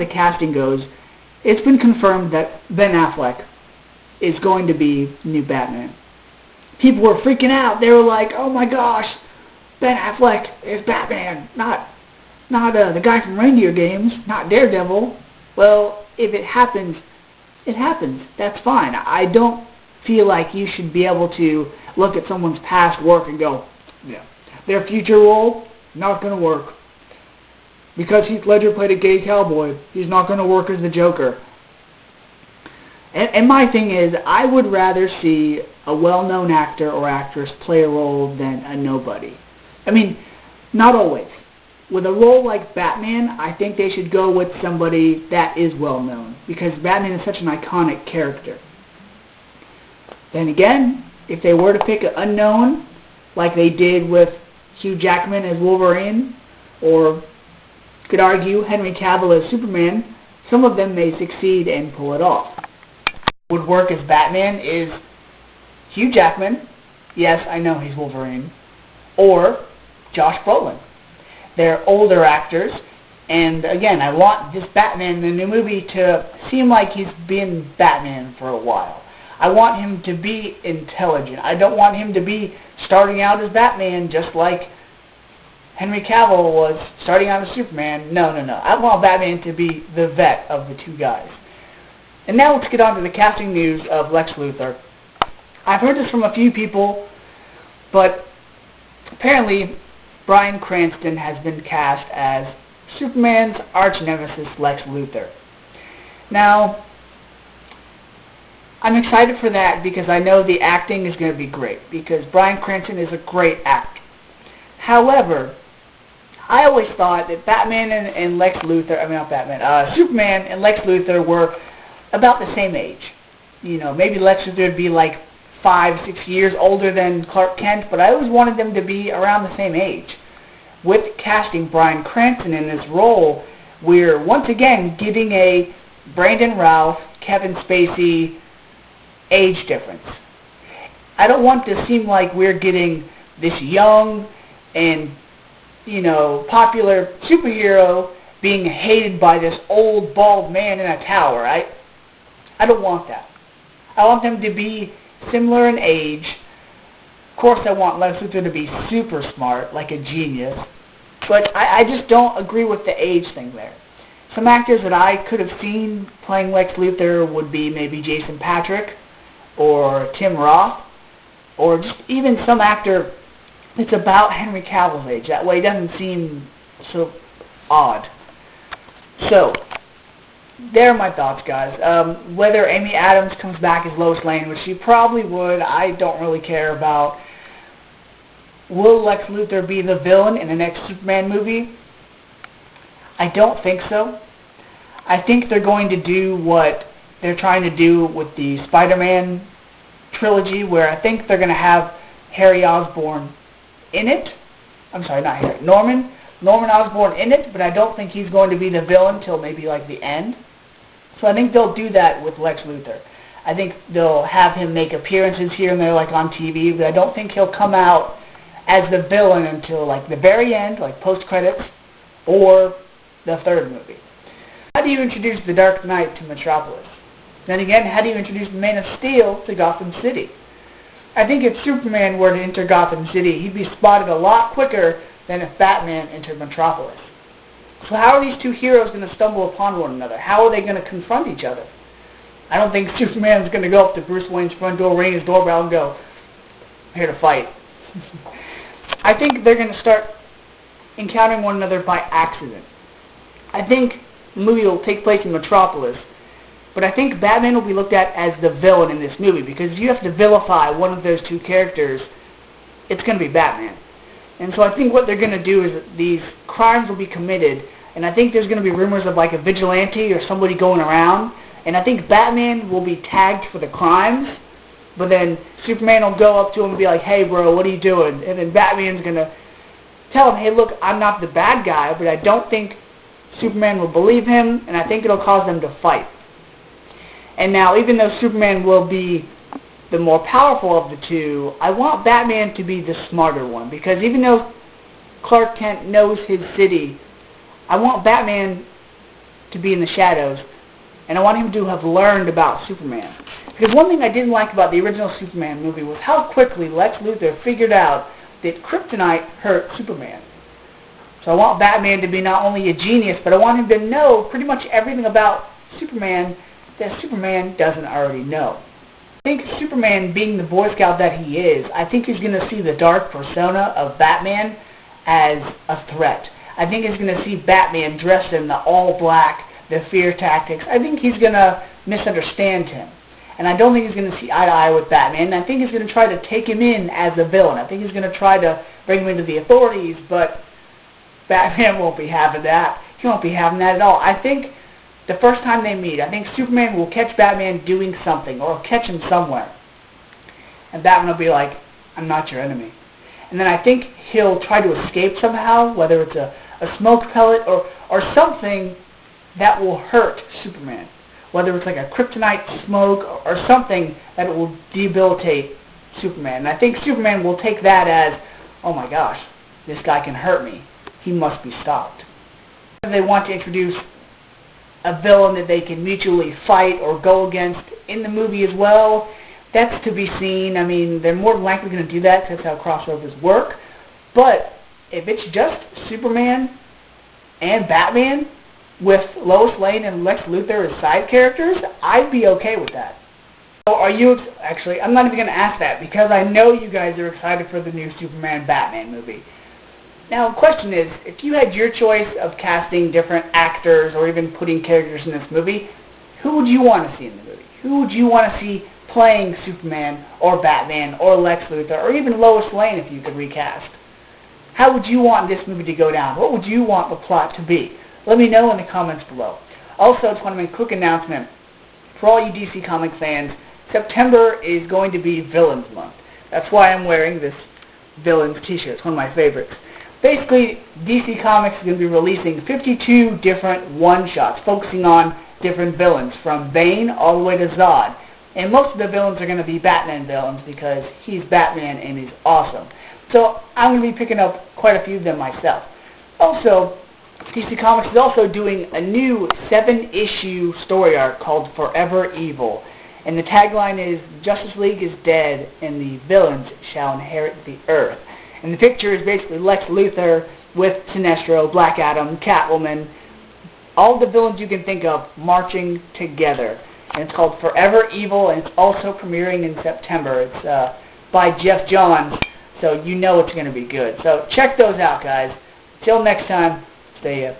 the casting goes, it's been confirmed that Ben Affleck is going to be the new Batman. People were freaking out. They were like, "Oh my gosh, Ben Affleck is Batman, not the guy from Reindeer Games, not Daredevil." Well, if it happens, it happens. That's fine. I don't feel like you should be able to look at someone's past work and go, "Yeah, their future role, not going to work. Because Heath Ledger played a gay cowboy, he's not going to work as the Joker." And my thing is, I would rather see a well-known actor or actress play a role than a nobody. I mean, not always. With a role like Batman, I think they should go with somebody that is well-known, because Batman is such an iconic character. Then again, if they were to pick an unknown, like they did with Hugh Jackman as Wolverine, or could argue Henry Cavill as Superman, some of them may succeed and pull it off. Would work as Batman is Hugh Jackman, yes, I know he's Wolverine, or Josh Brolin. They're older actors, and again, I want this Batman in the new movie to seem like he's been Batman for a while. I want him to be intelligent. I don't want him to be starting out as Batman just like Henry Cavill was starting out as Superman. No. I want Batman to be the vet of the two guys. And now let's get on to the casting news of Lex Luthor. I've heard this from a few people, but apparently Bryan Cranston has been cast as Superman's arch-nemesis Lex Luthor. Now, I'm excited for that because I know the acting is going to be great, because Bryan Cranston is a great actor. However, I always thought that Superman and Lex Luthor were about the same age. You know, maybe Lex Luthor would be like 5-6 years older than Clark Kent, but I always wanted them to be around the same age. With casting Bryan Cranston in this role, we're once again getting a Brandon Routh, Kevin Spacey age difference. I don't want to seem like we're getting this young and, you know, popular superhero being hated by this old, bald man in a tower. I don't want that. I want them to be similar in age. Of course, I want Lex Luthor to be super smart, like a genius. But I just don't agree with the age thing there. Some actors that I could have seen playing Lex Luthor would be maybe Jason Patric or Tim Roth, or just even some actor that's about Henry Cavill's age. That way it doesn't seem so odd. So, there are my thoughts, guys. Whether Amy Adams comes back as Lois Lane, which she probably would, I don't really care about. Will Lex Luthor be the villain in the next Superman movie? I don't think so. I think they're going to do what they're trying to do with the Spider-Man trilogy, where I think they're going to have Harry Osborn in it. I'm sorry, not Harry. Norman Osborn in it, but I don't think he's going to be the villain till maybe like the end. So I think they'll do that with Lex Luthor. I think they'll have him make appearances here and there, like on TV, but I don't think he'll come out as the villain until like the very end, like post-credits, or the third movie. How do you introduce the Dark Knight to Metropolis? Then again, how do you introduce the Man of Steel to Gotham City? I think if Superman were to enter Gotham City, he'd be spotted a lot quicker than if Batman entered Metropolis. So how are these two heroes going to stumble upon one another? How are they going to confront each other? I don't think Superman's going to go up to Bruce Wayne's front door, ring his doorbell, and go, "I'm here to fight." I think they're going to start encountering one another by accident. I think the movie will take place in Metropolis, but I think Batman will be looked at as the villain in this movie, because if you have to vilify one of those two characters, it's going to be Batman. And so I think what they're going to do is that these crimes will be committed, and I think there's going to be rumors of like a vigilante or somebody going around, and I think Batman will be tagged for the crimes, but then Superman will go up to him and be like, "Hey bro, what are you doing?" And then Batman's going to tell him, "Hey look, I'm not the bad guy," but I don't think Superman will believe him, and I think it'll cause them to fight. And now, even though Superman will be the more powerful of the two, I want Batman to be the smarter one, because even though Clark Kent knows his city, I want Batman to be in the shadows, and I want him to have learned about Superman. Because one thing I didn't like about the original Superman movie was how quickly Lex Luthor figured out that kryptonite hurt Superman. So I want Batman to be not only a genius, but I want him to know pretty much everything about Superman that Superman doesn't already know. I think Superman, being the Boy Scout that he is, I think he's going to see the dark persona of Batman as a threat. I think he's going to see Batman dressed in the all-black, the fear tactics. I think he's going to misunderstand him. And I don't think he's going to see eye to eye with Batman. I think he's going to try to take him in as a villain. I think he's going to try to bring him into the authorities, but Batman won't be having that. He won't be having that at all. I think the first time they meet, I think Superman will catch Batman doing something, or catch him somewhere. And Batman will be like, I'm not your enemy. And then I think he'll try to escape somehow, whether it's a smoke pellet or something that will hurt Superman. Whether it's like a kryptonite smoke or something that will debilitate Superman. And I think Superman will take that as, oh my gosh, this guy can hurt me. He must be stopped. They want to introduce a villain that they can mutually fight or go against in the movie as well. That's to be seen. I mean, they're more than likely going to do that because that's how crossovers work. But if it's just Superman and Batman with Lois Lane and Lex Luthor as side characters, I'd be okay with that. So are you, actually, I'm not even going to ask that because I know you guys are excited for the new Superman-Batman movie. Now, the question is, if you had your choice of casting different actors or even putting characters in this movie, who would you want to see in the movie? Who would you want to see playing Superman or Batman or Lex Luthor or even Lois Lane if you could recast? How would you want this movie to go down? What would you want the plot to be? Let me know in the comments below. Also, I just want to make a quick announcement. For all you DC Comics fans, September is going to be Villains Month. That's why I'm wearing this Villains t-shirt. It's one of my favorites. Basically, DC Comics is going to be releasing 52 different one-shots focusing on different villains, from Bane all the way to Zod. And most of the villains are going to be Batman villains because he's Batman and he's awesome. So I'm going to be picking up quite a few of them myself. Also, DC Comics is also doing a new 7-issue story arc called Forever Evil. And the tagline is, Justice League is dead and the villains shall inherit the earth. And the picture is basically Lex Luthor with Sinestro, Black Adam, Catwoman, all the villains you can think of marching together. And it's called Forever Evil, and it's also premiering in September. It's by Jeff Johns, so you know it's going to be good. So check those out, guys. Till next time, stay up.